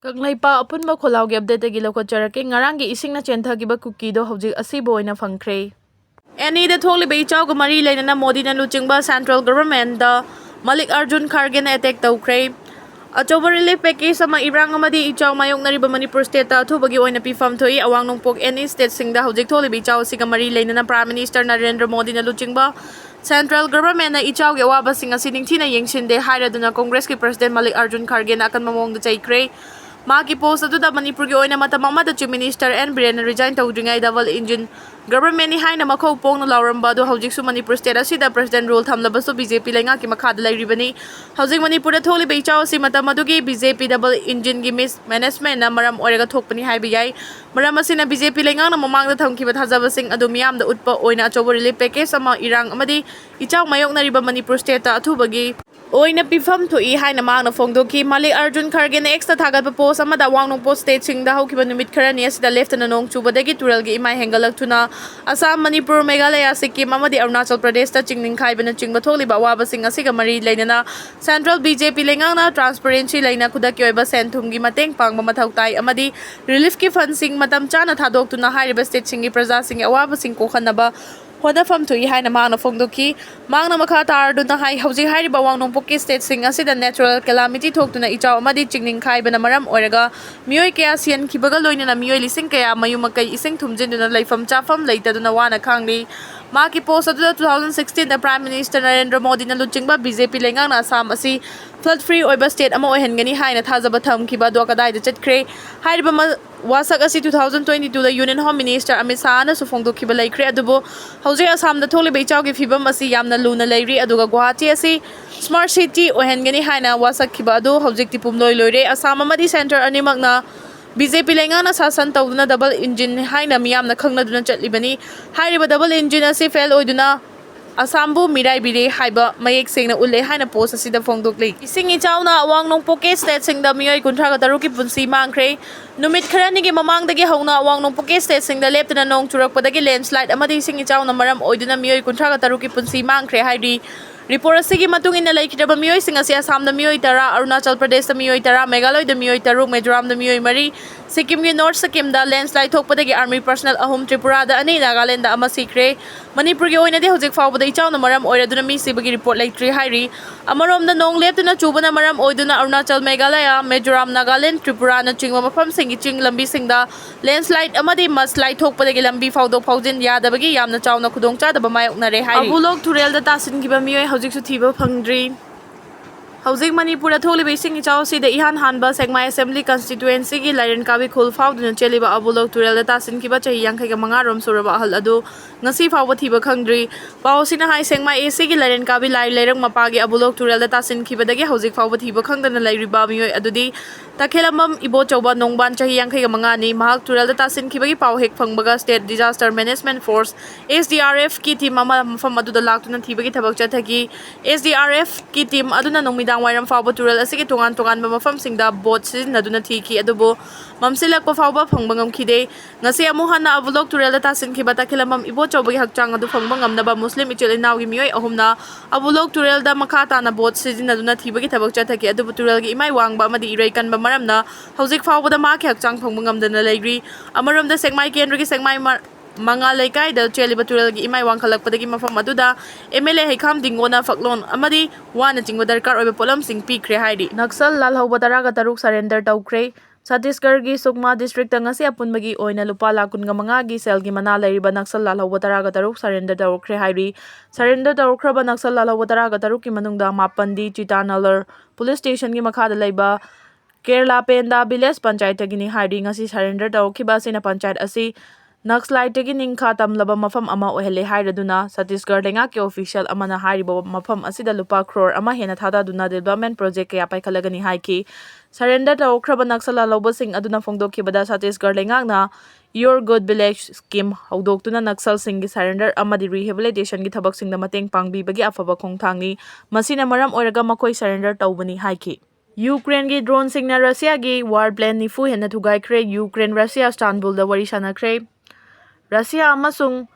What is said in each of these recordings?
Kaglaipa apunba kholaugi update gi lokocharake ngarangi isingna chenthagi Kuki do hojik asiba oina phangkhre. Any the tholi be chau mari leina Modi na luchingba central government da Malik Arjun Kharge na attack tawkhre. Achoba relief package sama Ibrang amadi ichaw mayong nariba Manipur state ta thubagi oina pifam thoi awang nongpok any state singda hojik tholi be chau siga mari leina na Prime Minister Narendra Modi na luchingba Central government na ichaw ge waba singa siningthina yengsinde hairaduna Congress ki President Malik Arjun Kharge na akan mamong da chaikre. Maki post aduda Manipur gi oina matamang Chief Minister and Brian resign tawdringay double engine government ni haina makho pong na lauramba do hojik su Manipur state asida president rule thamlabasu BJP lenga ki makhada lairibani hojik Manipur da tholi beichaw si matamadugi BJP double engine gi mismanagement na maram orega thokpani haibi yai maram asina BJP lenga na mamang da thamkiba thajaba sing adu miyam da utpa oina achobo relief package sama irang amadi ichaw mayok na riba Manipur state ta athubagi oina pifam thoi haina mangna phongdoki Malik Arjun Kharge na extra thagat post amada wangnong post state singda haukiba numit kharani asida left na nong chubadagi tural gi imai hengalak thuna Assam Manipur Meghalaya Sikkim amadi Arunachal Pradesh ta chingning khaibana chingba tholiba waba sing asiga mari leinana Central BJP lengangna transparency leina khudaki oiba senthumgi mateng pangba mathau tai amadi relief ki fund sing matam chana thadok tuna hariba state singi praja sing awaba sing kokhanaba Honafam to Haina Mana Fongdoki, Magna Makata Duna Hai Hausi Hari Bawang Poki State Sing Acid and Natural Calamity talk to Icha Madi Chingning Kai Benamaram Orega, Mioike Asian Kibagaloin and a Mio Lisinka, Mayumaka Ising Tumjin in a life from Chafam later than Wana Kangli. Maki posted 2016 the Prime Minister Narendra Modi na Luchingba BJP Lengana Samasi flood free Oiba State Amo Hengani Haina Tazabatam Kiba Dokadai the Chetkre Haibama Wasakasi 2022 the Union Home Minister Amisana Sufongdo Kibalai Kre Adubo Jose Assam the Toli Bechau Fibam Asi Yamna Luna Lairi Aduga Guwahati Asi Smart City Ohengani Haina Wasak Kibado Hojik Tipum Loy Lore Assam Amadi Center Animagna BJP lengana sasan tawduna double engine haina miyam na khangna duna chatlibani hairiba double engine asi fail oiduna Asambu mirai bire haiba mayek sengna ulle haina post asida phongdokle ising ichawna awang nong poke state singda miyoi kunthra ga taruki punsi mangkhre numit kharani gi mamang dagi hauna awang nong poke state singda leptana nong churakpadagi landslide amadi ising ichawna maram oiduna miyoi kunthra ga taruki punsi mangkhre hairi Report asigi matung ina laikidaba miyoi sing asi Assam da miyoi tara Arunachal Pradesh da miyoi tara Meghalaya da miyoi taruk Mizoram da miyoi mari Sikkim gi North Sikkim da landslide thokpadagi army personnel ahum Tripura da ani Nagaland da ama sikre Manipur gi oina de hojik fawbada ichaw na maram oiraduna mi sibagi report laitri hairi amarom da nong leptuna chubana maram oiduna Arunachal Meghalaya Mizoram Nagaland Tripura na chingwa mafam singi ching lambi singda landslide amadi mudslide thokpadagi lambi fawdo fawjin yadabagi yamna chawna khudongcha da bamay na re hairi abulok thurel da tasin gi ba miyoi hojik su thiba phangdri Hojik Manipur tholi basing ichaw si the ihan hanba segma assembly constituency gi lairen kabi khul fawduna cheliba abulok turel da tasin kiba chahi yangkhai ga manga rom suraba hal adu ngasi fawba thiba khangdri pawsina hai segma ac gi lairen kabi lai lerang mapagi abulok turel da tasin kiba dagi hojik fawba thiba khangdana lairiba miyoi adudi takhelamam ibo chawba nongban chahi yangkhai ga manga ni mahak turel da tasin kiba gi paw hek phangbaga state disaster management force SDRF ki team ama mafam adu da laktuna thiba gi thabak chathagi SDRF ki team aduna nongmida Wairam fawba tural asigi tungan ba mafam singda bot sizinaduna thiki adubo mamsilak pa fawba phangbangam khide ngasi amu hana avlog tural da tasin khibata khilamam ibo chawbagi hakchang adu phangbangam naba muslim ichil inaw gi miyoi ahumna avlog tural da makhata na bot sizinaduna thibagi thabak chathaki adubo tural gi imai wangba amadi irai kan ba maramna hojik fawba da ma hakchang phangbangam dana laigri amaram da segmai kendra gi segmai Manga laikai da cheliba tural gi imai wangkhalak padagi mafam aduda MLA Haikam Dingona Faklon amadi wana chingwa darkar oiba polam sing pikre haidi Naxal Lalhouba taraga taruk surrender tawkhre Chhattisgarh gi Sukma district ngasi apunbagi oina lupa lakun ga manga gi sel gi mana lairiba Naxal Lalhouba taraga taruk surrender tawkhre hairi surrender tawkhraba Naxal Lalhouba taraga taruk ki manungda mapandi Chitanalar police station gi makha da laiba Kerala Penda village panchayat gi ni hairi ngasi surrender tawkhiba sina panchayat asi Naxalite tagi ningkha tamlaba mafam ama ohele hairaduna Chhattisgarh lenga ke official amana hariba mafam asida lupa crore ama hena thada duna development project kaya paikhalagani haiki surrender tawkhraba Naxal Lalhouba sing aduna phongdokhi bada Chhattisgarh lenga na Your Good Village scheme haudoktuna Naxal sing gi surrender amadi rehabilitation gi thabak sing da mateng pangbi bagi afaba khongthangni masina maram oiraga makoi surrender tawbani haiki Ukraine gi drone singna Russia gi war plane ni fu hena thugai khre Ukraine Russia Istanbul da wari sana khre Russia amasung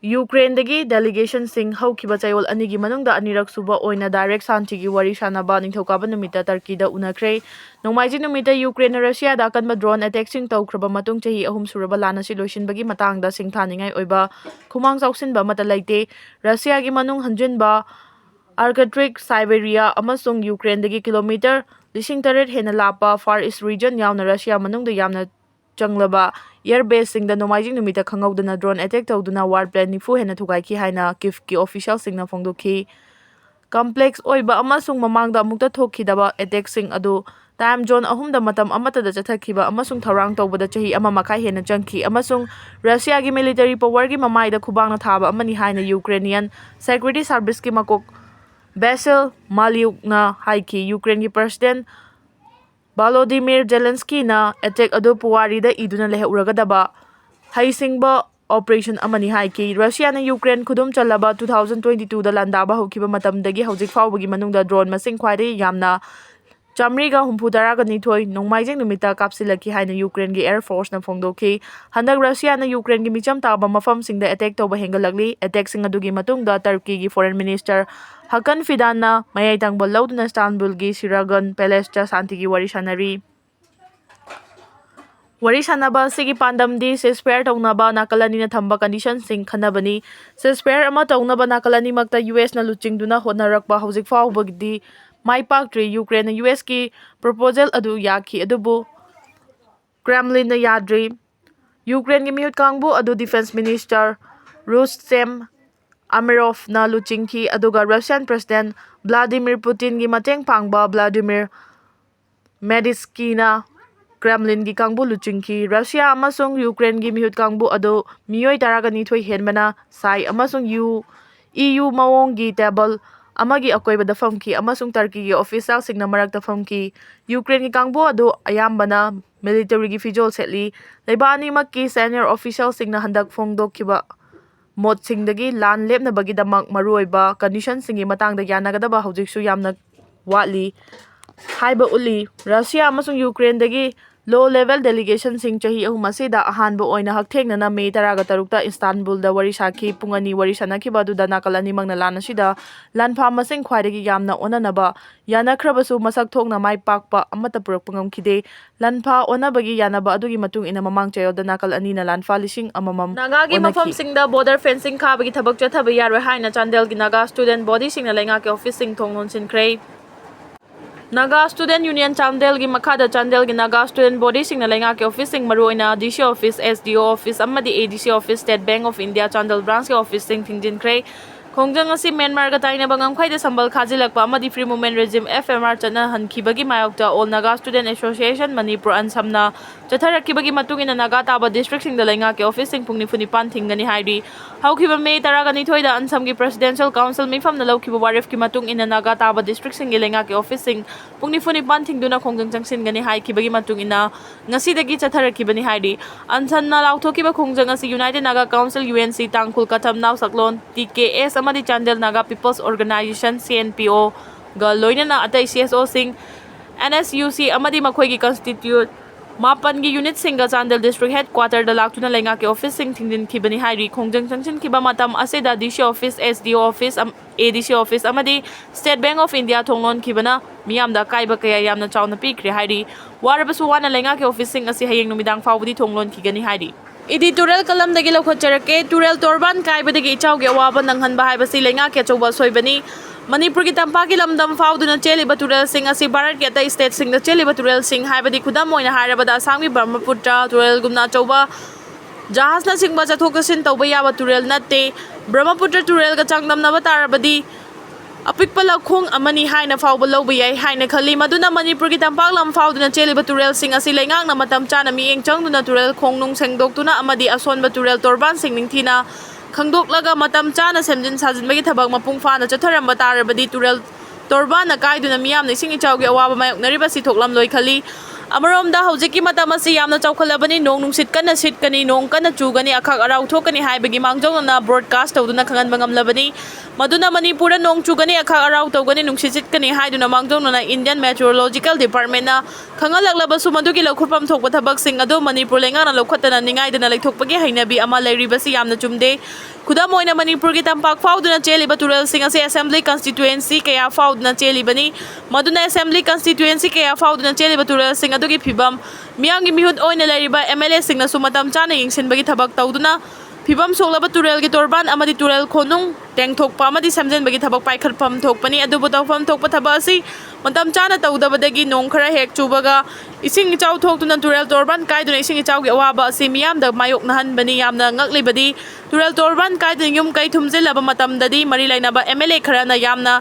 ꯌꯨꯀ꯭ꯔꯦꯟꯗꯒꯤ ꯗꯦꯂꯤꯒꯦꯁꯟꯁꯤꯡ ꯍꯧꯈꯤꯕ ꯆꯌꯣꯜ ꯑꯅꯤꯒꯤ ꯃꯅꯨꯡꯗ ꯑꯅꯤꯔꯛ ꯁꯨꯕ ꯑꯣꯏꯅ direct ꯁꯥꯟꯇꯤꯒꯤ ꯋꯥꯔꯤ ꯁꯥꯟꯅꯕ ꯅꯤꯡꯊꯧꯀꯥꯕ ꯅꯨꯃꯤꯠꯇ ꯇꯔꯀꯤꯗ ꯎꯅꯈ꯭ꯔꯦ꯫ ꯅꯣꯡꯃꯥꯏꯖꯤꯡ ꯅꯨꯃꯤꯠꯇ ꯌꯨꯀ꯭ꯔꯦꯟꯅ ꯔꯁꯤꯌꯥꯗ ꯑꯀꯟꯕ ꯗ꯭ꯔꯣꯟ ꯑꯦꯇꯦꯛꯁꯤꯡ ꯇꯧꯈ꯭ꯔꯕ ꯃꯇꯨꯡ ꯆꯍꯤ 3 ꯁꯨꯔꯕ ꯂꯥꯟ ꯑꯁꯤ ꯂꯣꯏꯁꯤꯟꯕꯒꯤ ꯃꯇꯥꯡꯗ ꯁꯤꯡꯊꯥꯅꯤꯡꯉꯥꯏ ꯑꯣꯏꯕ ꯈꯨꯃꯥꯡ ꯆꯥꯎꯁꯤꯟꯕ ꯑꯃꯠꯇ ꯂꯩꯇꯦ꯫ ꯔꯁꯤꯌꯥꯒꯤ ꯃꯅꯨꯡ ꯍꯟꯖꯤꯟꯕ ꯑꯥꯔꯀꯇꯤꯛ, ꯁꯥꯏꯕꯦꯔꯤꯌꯥ ꯑꯃꯁꯨꯡ ꯌꯨꯀ꯭ꯔꯦꯟꯗꯒꯤ ꯀꯤꯂꯣꯃꯤꯇꯔ 8,000 ꯍꯦꯟꯅ ꯂꯥꯞꯄ ꯐꯥꯔ ꯏꯁ ꯔꯤꯖꯟ ꯌꯥꯎꯅ ꯔꯁꯤꯌꯥ ꯃꯅꯨꯡꯗ ꯌꯥꯝꯅ ꯆꯪꯂꯕ ꯏꯌꯔꯕꯦꯖꯁꯤꯡꯗ ꯅꯣꯡꯃꯥꯏꯖꯤꯡ ꯅꯨꯃꯤꯠꯇ ꯈꯪꯍꯧꯗꯅ ꯗ꯭ꯔꯣꯟ ꯑꯦꯇꯦꯛ ꯇꯧꯗꯨꯅ ꯋꯥꯔꯄ꯭ꯂꯦꯟ 90 ꯍꯦꯟꯅ ꯊꯨꯒꯥꯏꯈꯤ ꯍꯥꯏꯅ ꯀꯤꯚꯀꯤ ꯑꯣꯐꯤꯁꯤꯌꯦꯜꯁꯤꯡꯅ ꯐꯣꯡꯗꯣꯛꯈꯤ꯫ ꯀꯝꯄ꯭ꯂꯦꯛꯁ ꯑꯣꯏꯕ ꯑꯃꯁꯨꯡ ꯃꯃꯥꯡꯗ ꯑꯃꯨꯛꯇ ꯊꯣꯛꯈꯤꯗꯕ ꯑꯦꯇꯦꯛꯁꯤꯡ ꯑꯗꯨ ꯇꯥꯏꯝ ꯖꯣꯟ 3ꯗ ꯃꯇꯝ ꯑꯃꯠꯇꯗ ꯆꯠꯊꯈꯤꯕ ꯑꯃꯁꯨꯡ ꯊꯧꯔꯥꯡ ꯇꯧꯕꯗ ꯆꯍꯤ 1.5 ꯍꯦꯟꯅ ꯆꯪꯈꯤ ꯑꯃꯁꯨꯡ ꯔꯁꯤꯌꯥꯒꯤ ꯃꯤꯂꯤꯇꯔꯤ ꯄꯥꯋꯔꯒꯤ ꯃꯃꯥꯏꯗ ꯈꯨꯕꯥꯛꯅ ꯊꯥꯕ ꯑꯃꯅꯤ ꯍꯥꯏꯅ ꯌꯨꯀ꯭ꯔꯦꯅꯤꯌꯟ ꯁꯦꯀ꯭ꯌꯨꯔꯤꯇꯤ ꯁꯔꯚꯤꯁꯀꯤ ꯃꯀꯣꯛ ꯚꯦꯁꯤꯜ ꯃꯥꯂꯤꯌꯨꯛꯅ ꯍꯥꯏꯈꯤ꯫ ꯌꯨꯀ꯭ꯔꯦꯟꯒꯤ ꯄ꯭ꯔꯁꯤꯗꯦꯟꯠ ꯚꯣꯂꯣꯗꯤꯃꯤꯔ ꯖꯦꯂꯦꯟꯁꯀꯤꯅ ꯑꯦꯇꯦꯛ ꯑꯗꯨ ꯄꯨꯋꯥꯔꯤꯗ ꯏꯗꯨꯅ ꯂꯩꯍꯧꯔꯒꯗꯕ ꯍꯩꯁꯤꯡꯕ ꯑꯣꯄꯔꯦꯁꯟ ꯑꯃꯅꯤ ꯍꯥꯏꯈꯤ꯫ ꯔꯁꯤꯌꯥꯅ ꯌꯨꯀ꯭ꯔꯦꯟ ꯈꯨꯗꯨꯝ ꯆꯜꯂꯕ 2022ꯗ ꯂꯥꯟꯗꯥꯕ ꯍꯧꯈꯤꯕ ꯃꯇꯝꯗꯒꯤ ꯍꯧꯖꯤꯛ ꯐꯥꯎꯕꯒꯤ ꯃꯅꯨꯡꯗ ꯗ꯭ꯔꯣꯟ ꯃꯁꯤꯡ ꯈ꯭ꯋꯥꯏꯗꯒꯤ ꯌꯥꯝꯅ 132 ꯅꯣꯡꯃꯥꯏꯖꯤꯡ ꯅꯨꯃꯤꯠꯇ ꯀꯥꯞꯁꯤꯜꯂꯛꯈꯤ ꯍꯥꯏꯅ ꯌꯨꯀ꯭ꯔꯦꯟꯒꯤ ꯑꯦꯌꯔ ꯐꯣꯔꯁꯅ ꯐꯣꯡꯗꯣꯛꯈꯤ꯫ ꯍꯟꯗꯛ ꯔꯁꯤꯌꯥꯅ ꯌꯨꯀ꯭ꯔꯦꯟꯒꯤ ꯃꯤꯆꯝ ꯇꯥꯕ ꯃꯐꯝꯁꯤꯡꯗ ꯑꯦꯇꯦꯛ ꯇꯧꯕ ꯍꯦꯟꯒꯠꯂꯛꯂꯤ꯫ ꯑꯦꯇꯦꯛꯁꯤꯡ ꯑꯗꯨꯒꯤ ꯃꯇꯨꯡꯗ ꯇꯔꯀꯤꯒꯤ ꯐꯣꯔꯦꯟ ꯃꯤꯅꯤꯁꯇꯔ ꯍꯀꯟ ꯐꯤꯗꯥꯟꯅ ꯃꯌꯥꯏ ꯇꯪꯕ ꯂꯧꯗꯨꯅ ꯏꯁꯇꯥꯟꯕꯨꯜꯒꯤ ꯁꯤꯔꯥꯒꯟ ꯄꯦꯂꯦꯁꯇ ꯁꯥꯟꯇꯤꯒꯤ ꯋꯥꯔꯤ ꯁꯥꯟꯅꯔꯤ꯫ ꯋꯥꯔꯤ ꯁꯥꯟꯅꯕ ꯑꯁꯤꯒꯤ ꯄꯥꯟꯗꯝꯗꯤ ꯁꯤꯖꯐꯥꯌꯔ ꯇꯧꯅꯕ ꯅꯥꯀꯜ ꯑꯅꯤꯅ ꯊꯝꯕ ꯀꯟꯗꯤꯁꯟꯁꯤꯡ ꯈꯟꯅꯕꯅꯤ꯫ ꯁꯤꯖꯐꯥꯌꯔ ꯑꯃ ꯇꯧꯅꯕ ꯅꯥꯀꯜ ꯑꯅꯤꯃꯛꯇ ꯌꯨꯑꯦꯁꯅ ꯂꯨꯆꯤꯡꯗꯨꯅ ꯍꯣꯠꯅꯔꯛꯄ ꯍꯧꯖꯤꯛ ꯐꯥꯎꯕꯗꯤ ꯃꯥꯏ ꯄꯥꯛꯇ꯭ꯔꯤ꯫ ꯌꯨꯀ꯭ꯔꯦꯟꯅ ꯌꯨꯑꯦꯁꯀꯤ ꯄ꯭ꯔꯣꯄꯣꯖꯦꯜ ꯑꯗꯨ ꯌꯥꯈꯤ ꯑꯗꯨꯕꯨ ꯀ꯭ꯔꯦꯝꯂꯤꯟꯅ ꯌꯥꯗ꯭ꯔꯤ꯫ ꯌꯨꯀ꯭ꯔꯦꯟꯒꯤ ꯃꯤꯍꯨꯠ ꯀꯥꯡꯕꯨ ꯑꯗꯨ ꯗꯤꯐꯦꯟꯁ ꯃꯤꯅꯤꯁꯇꯔ ꯔꯨꯁꯇꯦꯝ ꯑꯃꯤꯔꯣꯚꯅ ꯂꯨꯆꯤꯡꯈꯤ ꯑꯗꯨꯒ ꯔꯁꯤꯌꯥꯟ ꯄ꯭ꯔꯁꯤꯗꯦꯟꯠ ꯚ꯭ꯂꯥꯗꯤꯃꯤꯔ ꯄꯨꯇꯤꯟꯒꯤ ꯃꯇꯦꯡ ꯄꯥꯡꯕ ꯚ꯭ꯂꯥꯗꯤꯃꯤꯔ ꯃꯦꯗꯤꯟꯁꯀꯤꯅ ꯀ꯭ꯔꯦꯝꯂꯤꯟꯒꯤ ꯀꯥꯡꯕꯨ ꯂꯨꯆꯤꯡꯈꯤ꯫ ꯔꯁꯤꯌꯥ ꯑꯃꯁꯨꯡ ꯌꯨꯀ꯭ꯔꯦꯟꯒꯤ ꯃꯤꯍꯨꯠ ꯀꯥꯡꯕꯨ ꯑꯗꯨ ꯃꯤꯑꯣꯏ 12 ꯍꯦꯟꯕꯅ ꯁꯥꯏ ꯑꯃꯁꯨꯡ ꯏꯌꯨ ꯃꯑꯣꯡꯒꯤ ꯇꯦꯕꯜ ꯑꯃꯒꯤ ꯑꯀꯣꯏꯕꯗ ꯐꯝꯈꯤ ꯑꯃꯁꯨꯡ ꯇꯔꯀꯤꯒꯤ ꯑꯣꯐꯤꯁꯤꯌꯦꯜꯁꯤꯡꯅ ꯃꯔꯛꯇ ꯐꯝꯈꯤ꯫ ꯌꯨꯀ꯭ꯔꯦꯟꯒꯤ ꯀꯥꯡꯕꯨ ꯑꯗꯨ ꯑꯌꯥꯝꯕꯅ ꯃꯤꯂꯤꯇꯔꯤꯒꯤ ꯐꯤꯖꯣꯜ ꯁꯦꯠꯂꯤ꯫ ꯂꯩꯕꯥꯛ ꯑꯅꯤꯃꯛꯀꯤ ꯁꯦꯅꯤꯌꯔ ꯑꯣꯐꯤꯁꯤꯌꯦꯜꯁꯤꯡꯅ ꯍꯟꯗꯛ ꯐꯣꯡꯗꯣꯛꯈꯤꯕ ꯃꯣꯠꯁꯤꯡꯗꯒꯤ ꯂꯥꯟ ꯂꯦꯞꯅꯕꯒꯤꯗꯃꯛ ꯃꯔꯨꯑꯣꯏꯕ ꯀꯟꯗꯤꯁꯟꯁꯤꯡꯒꯤ ꯃꯇꯥꯡꯗ ꯌꯥꯅꯒꯗꯕ ꯍꯧꯖꯤꯛꯁꯨ ꯌꯥꯝꯅ ꯋꯥꯠꯂꯤ ꯍꯥꯏꯕ ꯎꯠꯂꯤ꯫ ꯔꯁꯤꯌꯥ ꯑꯃꯁꯨꯡ ꯌꯨꯀ꯭ꯔꯦꯟꯗꯒꯤ ꯂꯣ ꯂꯦꯚꯦꯜ ꯗꯦꯂꯤꯒꯦꯁꯟꯁꯤꯡ ꯆꯍꯤ 3 ꯑꯁꯤꯗ ꯑꯍꯥꯟꯕ ꯑꯣꯏꯅ ꯍꯛꯊꯦꯡꯅꯅ ꯃꯦ 13ꯇ ꯏꯁꯇꯥꯟꯕꯨꯜꯗ ꯋꯥꯔꯤ ꯁꯥꯈꯤ꯫ ꯄꯨꯡ 2 ꯋꯥꯔꯤ ꯁꯥꯅꯈꯤꯕ ꯑꯗꯨꯗ ꯅꯥꯀꯜ ꯑꯅꯤꯃꯛꯅ ꯂꯥꯟ ꯑꯁꯤꯗ ꯂꯥꯟꯐꯝ ꯃꯁꯤꯡ ꯈ꯭ꯋꯥꯏꯗꯒꯤ ꯌꯥꯝꯅ ꯑꯣꯟꯅꯅꯕ ꯌꯥꯅꯈ꯭ꯔꯕꯁꯨ ꯃꯁꯛ ꯊꯣꯛꯅ ꯃꯥꯏ ꯄꯥꯛꯄ ꯑꯃꯠꯇ ꯄꯨꯔꯛꯄ ꯉꯝꯈꯤꯗꯦ꯫ ꯂꯥꯟꯐ ꯑꯣꯟꯅꯕꯒꯤ ꯌꯥꯅꯕ ꯑꯗꯨꯒꯤ ꯃꯇꯨꯡ ꯏꯟꯅ ꯃꯃꯥꯡ ꯆꯌꯣꯜꯗ ꯅꯥꯀꯜ ꯑꯅꯤꯅ ꯂꯥꯟꯐ 1,000 ꯅꯥꯒꯥꯒꯤ ꯑꯣꯟꯅꯈꯤ꯫ ꯃꯐꯝꯁꯤꯡꯗ ꯕꯣꯔꯗꯔ ꯐꯦꯟꯁꯤꯡ ꯈꯥꯕꯒꯤ ꯊꯕꯛ ꯆꯠꯊꯕ ꯌꯥꯔꯣꯏ ꯍꯥꯏꯅ ꯆꯥꯟꯗꯦꯜꯒꯤ ꯅꯥꯒꯥ ꯁ꯭ꯇꯨꯗꯦꯟꯠ ꯕꯣꯗꯤꯁꯤꯡꯅ ꯂꯩꯉꯥꯛꯀꯤ ꯑꯣꯐꯤꯁꯁꯤꯡ ꯊꯣꯡ ꯂꯣꯟꯁꯤꯟꯈ꯭ꯔꯦ꯫ ꯅꯥꯒꯥ ꯁ꯭ꯇꯨꯗꯦꯟꯠ ꯌꯨꯅꯤꯌꯟ ꯆꯥꯟꯗꯦꯜꯒꯤ ꯃꯈꯥꯗ ꯆꯥꯟꯗꯦꯜꯒꯤ ꯅꯥꯒꯥ ꯁ꯭ꯇꯨꯗꯦꯟꯠ ꯕꯣꯗꯤꯁꯤꯡꯅ ꯂꯩꯉꯥꯛꯀꯤ ꯑꯣꯐꯤꯁꯁꯤꯡ ꯃꯔꯨꯑꯣꯏꯅ ꯗꯤꯁꯤ ꯑꯣꯐꯤꯁ, ꯑꯦꯁꯗꯤꯑꯣ ꯑꯣꯐꯤꯁ ꯑꯃꯗꯤ ADC office, state bank of India Chandel ꯕ꯭ꯔꯥꯟꯆꯀꯤ ꯑꯣꯐꯤꯁꯁꯤꯡ ꯊꯤꯡꯖꯤꯟꯈ꯭ꯔꯦ꯫ ꯈꯣꯡꯖꯪ ꯑꯁꯤ ꯃ꯭ꯌꯥꯟꯃꯥꯔꯒ ꯇꯥꯏꯅꯕ ꯉꯝꯈꯩꯗ ꯁꯝꯕꯜ ꯈꯥꯖꯤꯜꯂꯛꯄ ꯑꯃꯗꯤ ꯐ꯭ꯔꯤ ꯃꯨꯚꯃꯦꯟꯠ ꯔꯦꯖꯤꯝ (FMR) ꯆꯠꯅꯍꯟꯈꯤꯕꯒꯤ ꯃꯥꯌꯣꯛꯇ all Naga student association (Manipur) ꯑꯟꯁꯝꯅ ꯆꯠꯊꯔꯛꯈꯤꯕꯒꯤ ꯃꯇꯨꯡ ꯏꯟꯅ ꯅꯥꯒꯥ ꯇꯥꯕ ꯗꯤꯁꯇ꯭ꯔꯤꯛꯁꯤꯡꯗ ꯂꯩꯉꯥꯛꯀꯤ ꯑꯣꯐꯤꯁꯁꯤꯡ ꯄꯨꯡ 9 ꯊꯤꯡꯒꯅꯤ ꯍꯥꯏꯔꯤ꯫ ꯍꯧꯈꯤꯕ ꯃꯦ 12ꯗ ꯑꯟꯁꯝꯒꯤ ꯄ꯭ꯔꯦꯁꯤꯗꯦꯟꯁꯤꯌꯦꯜ ꯀꯥꯎꯟꯁꯤꯜ ꯃꯤꯐꯝꯅ ꯂꯧꯈꯤꯕ ꯋꯥꯔꯦꯞꯀꯤ ꯃꯇꯨꯡ ꯏꯟꯅ ꯅꯥꯒꯥ ꯇꯥꯕ ꯗꯤꯁꯇ꯭ꯔꯤꯛꯁꯤꯡꯒꯤ ꯂꯩꯉꯥꯛꯀꯤ ꯑꯣꯐꯤꯁꯁꯤꯡ ꯄꯨꯡ 9 ꯊꯤꯡꯗꯨꯅ ꯈꯣꯡꯖꯪ ꯆꯪꯁꯤꯟꯒꯅꯤ ꯍꯥꯏꯈꯤꯕꯒꯤ ꯃꯇꯨꯡ ꯏꯟꯅ ꯉꯁꯤꯗꯒꯤ ꯆꯠꯊꯔꯛꯈꯤꯕꯅꯤ ꯍꯥꯏꯔꯤ꯫ ꯑꯟꯁꯝꯅ ꯂꯥꯎꯊꯣꯛꯈꯤꯕ ꯈꯣꯡꯖꯪ ꯑꯁꯤ united Naga council (UNC), Tangkhul Katamnao Saklong (TKS) ꯑꯃꯗꯤ ꯆꯥꯟꯗꯦꯜ ꯅꯥꯒꯥ ꯄꯤꯄꯜꯁ ꯑꯣꯔꯒꯅꯥꯏꯖꯦꯁꯟ (CNPO)ꯒ ꯂꯣꯏꯅꯅ ꯑꯇꯩ CSOꯁꯤꯡ, NSUC ꯑꯃꯗꯤ ꯃꯈꯣꯏꯒꯤ ꯀꯟꯁꯇꯤꯇ꯭ꯌꯨꯠ 9ꯒꯤ ꯌꯨꯅꯤꯠꯁꯤꯡꯒ ꯆꯥꯟꯗꯦꯜ ꯗꯤꯁꯇ꯭ꯔꯤꯛ ꯍꯦꯗꯀ꯭ꯋꯥꯇꯔꯗ ꯂꯥꯛꯇꯨꯅ ꯂꯩꯉꯥꯛꯀꯤ ꯑꯣꯐꯤꯁꯁꯤꯡ ꯊꯤꯡꯖꯤꯟꯈꯤꯕꯅꯤ ꯍꯥꯏꯔꯤ꯫ ꯈꯣꯡꯖꯪ ꯆꯪꯁꯤꯟꯈꯤꯕ ꯃꯇꯝ ꯑꯁꯤꯗ DC office, SDO office, ADC office ꯑꯃꯗꯤ ꯁ꯭ꯇꯦꯠ ꯕꯦꯡꯛ ꯑꯣꯐ ꯏꯟꯗꯤꯌꯥ ꯊꯣꯡ ꯂꯣꯟꯈꯤꯕꯅ ꯃꯤꯌꯥꯝꯗ ꯑꯀꯥꯏꯕ ꯀꯌꯥ ꯌꯥꯝꯅ ꯆꯥꯎꯅ ꯄꯤꯈ꯭ꯔꯦ ꯍꯥꯏꯔꯤ꯫ ꯋꯥꯔꯕꯁꯨ ꯋꯥꯅ ꯂꯩꯉꯥꯛꯀꯤ ꯑꯣꯐꯤꯁꯁꯤꯡ ꯑꯁꯤ ꯍꯌꯦꯡ ꯅꯨꯃꯤꯗꯥꯡ ꯐꯥꯎꯕꯗꯤ ꯊꯣꯡ ꯂꯣꯟꯈꯤꯒꯅꯤ ꯍꯥꯏꯔꯤ꯫ ꯏꯗꯤꯇꯣꯔꯤꯌꯦꯜ ꯀꯂꯝꯗꯒꯤ ꯂꯧꯈꯠꯆꯔꯛꯀꯦ꯫ ꯇꯨꯔꯦꯜ ꯇꯣꯔꯕꯥꯟ ꯀꯥꯏꯕꯗꯒꯤ ꯏꯆꯥꯎꯒꯤ ꯑꯋꯥꯕ ꯅꯪꯍꯟꯕ ꯍꯥꯏꯕꯁꯤ ꯂꯩꯉꯥꯛꯀꯤ ꯑꯆꯧꯕ ꯑꯁꯣꯏꯕꯅꯤ꯫ ꯃꯅꯤꯄꯨꯔꯒꯤ ꯇꯝꯄꯥꯛꯀꯤ ꯂꯝꯗꯝ ꯐꯥꯎꯗꯨꯅ ꯆꯦꯜꯂꯤꯕ ꯇꯨꯔꯦꯜꯁꯤꯡ ꯑꯁꯤ ꯚꯥꯔꯠꯀꯤ ꯑꯇꯩ ꯁ꯭ꯇꯦꯠꯁꯤꯡꯗ ꯆꯦꯜꯂꯤꯕ ꯇꯨꯔꯦꯜꯁꯤꯡ, ꯍꯥꯏꯕꯗꯤ ꯈꯨꯗꯝ ꯑꯣꯏꯅ ꯍꯥꯏꯔꯕꯗ ꯑꯁꯥꯝꯒꯤ ꯕ꯭ꯔꯍ꯭ꯃꯄꯨꯇ꯭ꯔ ꯇꯨꯔꯦꯜꯒꯨꯝꯅ ꯑꯆꯧꯕ ꯖꯍꯥꯖꯅꯆꯤꯡꯕ ꯆꯠꯊꯣꯛ-ꯆꯠꯁꯤꯟ ꯇꯧꯕ ꯌꯥꯕ ꯇꯨꯔꯦꯜ ꯅꯠꯇꯦ꯫ ꯕ꯭ꯔꯍ꯭ꯃꯄꯨꯇ꯭ꯔ ꯇꯨꯔꯦꯜꯒ ꯆꯥꯡꯗꯝꯅꯕ ꯇꯥꯔꯕꯗꯤ ꯑꯄꯤꯛꯄ ꯂꯧꯈꯣꯡ ꯑꯃꯅꯤ ꯍꯥꯏꯅ ꯐꯥꯎꯕ ꯂꯧꯕ ꯌꯥꯏ ꯍꯥꯏꯅ ꯈꯜꯂꯤ꯫ ꯃꯗꯨꯅ ꯃꯅꯤꯄꯨꯔꯒꯤ ꯇꯝꯄꯥꯛ ꯂꯝ ꯐꯥꯎꯗꯨꯅ ꯆꯦꯜꯂꯤꯕ ꯇꯨꯔꯦꯜꯁꯤꯡ ꯑꯁꯤ ꯂꯩꯉꯥꯛꯅ ꯃꯇꯝ ꯆꯥꯅ ꯃꯤꯠꯌꯦꯡ ꯆꯪꯗꯨꯅ ꯇꯨꯔꯦꯜ ꯈꯣꯡꯅꯨꯡ ꯁꯦꯡꯗꯣꯛꯇꯨꯅ ꯑꯃꯗꯤ ꯑꯁꯣꯟꯕ ꯇꯨꯔꯦꯜ ꯇꯣꯔꯕꯥꯟꯁꯤꯡ ꯅꯤꯡꯊꯤꯅ ꯈꯪꯗꯣꯛꯂꯒ ꯃꯇꯝ ꯆꯥꯅ ꯁꯦꯝꯖꯤꯟ ꯁꯥꯖꯤꯟꯕꯒꯤ ꯊꯕꯛ ꯃꯄꯨꯡ ꯐꯥꯅ ꯆꯠꯊꯔꯝꯕ ꯇꯥꯔꯕꯗꯤ ꯇꯨꯔꯦꯜ ꯇꯣꯔꯕꯥꯟꯅ ꯀꯥꯏꯗꯨꯅ ꯃꯤꯌꯥꯝꯅ ꯏꯁꯤꯡ ꯏꯆꯥꯎꯒꯤ ꯑꯋꯥꯕ ꯃꯥꯌꯣꯛꯅꯔꯤꯕꯁꯤ ꯊꯣꯛꯂꯝꯂꯣꯏ ꯈꯜꯂꯤ꯫ अमरोमदा हौजिकी मतम असी यामना चौखलबनी नोंग नुंसित कन्ना सिटकनी नोंग कन्ना चुगनी अखक अराउ थोकनी हाइबगी मांगजौना ब्रॉडकास्ट तौदुना खंगन बंगमलबनी मदुना मणिपुर नोंग चुगनी अखक अराउ तौगनी नुंसित सिटकनी हाइदुना मांगजौना इंडियन मेट्रोलॉजिकल डिपार्टमेंट खंगलगलबसु मदुगी लौखुटफम थोकप थबकसिंग अदु मणिपुर लेंगाना लौखतना निंगाइदना लेथोकपगी हैनबी अमा लेरिबसी यामना चुमदे खुदम ओइना मणिपुर की तंपाक फाउदुना चेलिबा तुरल सिंग असे असेंबली कंस्टिट्युएंसी कया फाउदुना चेलिबनी मदुना असेंबली कंस्टिट्युएंसी कया फाउदुना चेलिबा तुरल सिंग अदुगी फिबम मियांगी मिहुत ओइना लेरिबा एमएलए सिंग ना सुमतम चाना यिंगसिनबगी थबक तौदुना फिबम सोलबा तुरल की तोरबान अमदी तुरल खोनुंग टेंगथोकपा अमदी समजनबगी थबक पाइखटफम थोकपनी अदुबु तौफम थोकपा थबक असि मतम चाना तौदबदगी नोंग खरा हेक चुबगा इसिंग इचाउ थोकतुना तुरल तोरबान काइदुना इसिंग इचाउगी अवाबा असि मियामदा मायोकनहनबनी यामना ngaklibadi तुरल तोरबान काइदुना युम कै थुमजिलबा मतमददी मरि लैनबा एमएलए खराना यामना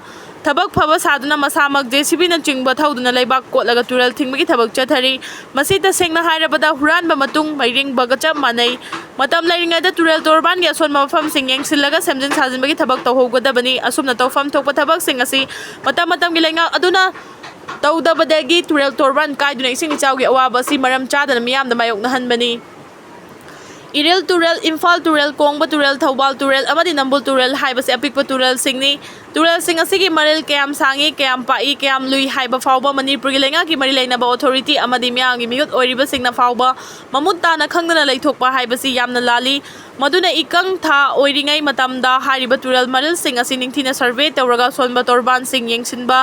थबक फबा सादुना मसामक जेसीबी न चिंगबा थौदुना लेबाक कोटलगा तुरल थिंगबगी थबक चथरी मसिता सेंगना हाइरबदा हुरानबा मतुंग मैरिंग बगा चप मानै मतम लैरिंगदा तुरल तोरबान गे असोन मफम सिंग यंगसिलगा सेमजन साजिनबगी थबक तौहोगदबनी असुमना तौफम थोकपा थबक सिंग असि मतम मतम गे लैंगा अदुना तौदबदगी तुरल तोरबान काइदुना इसिंग इचाउगी अवाबा असि मरम चादना मियामदा मायोकनहनबनी इरेल तुरल इम्फाल तुरल कोंगबा तुरल थौबाल तुरल अमदी नंबुल तुरल हाइबसे अपिकपा तुरल सिंगनी तुरल सिंग असिगी मरेल कयाम सांगी कयाम पाई कयाम लुई हाइबा फाउबा मणिपुर की लेंगा की मरि लेनबा अथॉरिटी अमदी मियांगी मियुत ओइरिबा सिंगना फाउबा ममुत ताना खंगना लैथोकपा हाइबसी यामना लाली मदुना इकंग था ओइरिंगै मतमदा हाइरिबा तुरल मरेल सिंग असि निंगथिना सर्वे तौरगा सोनबा तोरबान सिंग यंगसिनबा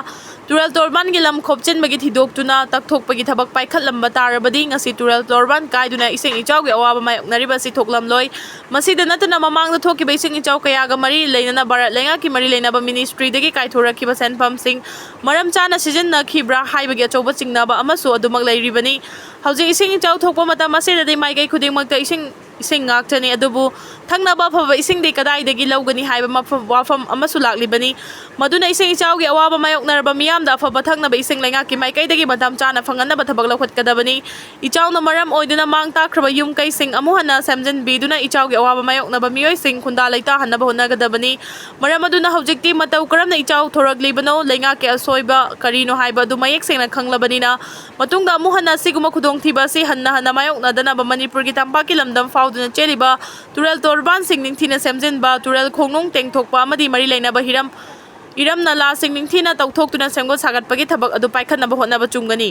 तुरल तोरबान की लम खोपचिनबगी थिदोकतुना तकथोकपगी थबक पाइखटलंबा तारबदी ngasi तुरल तोरबान काइदुना इसिंग इचाउगी अवाबा मायोकनरिबा सि थोकलमलोय मसिदा नतुना ममांगदा थोकिबा इसिंग इचाउ कयागा मरि लेनना भारत लेंगा की मरि लेनबा मिनिस्ट्रीदगी काइथोरखिबा सेनफम सिंग मरम चाना सिजननखिब्रा हाइबगी अचौबा चिंगनाबा अमसु अदुमक लैरिबनी हौजिक इसिंग इचाउ थोकपा मतम असिददि माइगै खुदिंगमक्ता इसिंग ngakchani adubu thangnaba phaba ising de kadai degi lawgani haiba wafam amasu laklibani maduna ising ichaugi awaba mayoknarba miyam da phaba thangnaba ising lenga ki maikai degi matam chana phanganaba thabak lawkhat kadabani ichauna maram oiduna mang takraba yum kai sing amuhana samjan biduna ichaugi awaba mayoknaba miyoi sing khunda laita hanaba honagadabani maram aduna hojikti matau karamna ichau thoraglibano lenga ke asoiba karino haiba du mayek singna khanglabanina matungda amuhana siguma khudongthiba si hanna mayokna dana ba manipur ki tampa ki lamdam फाउदुना चेलिबा तुरल तोरबान सिंग निंगथिना सेमजिनबा तुरल खोंगनोंग टेंगथोकपा अमदी मरि लैनबा इरम नला सिंग निंगथिना तौथोकतुना सेमगो सागतपगी थबक अदु पाइखनबा होनबा चुंगनी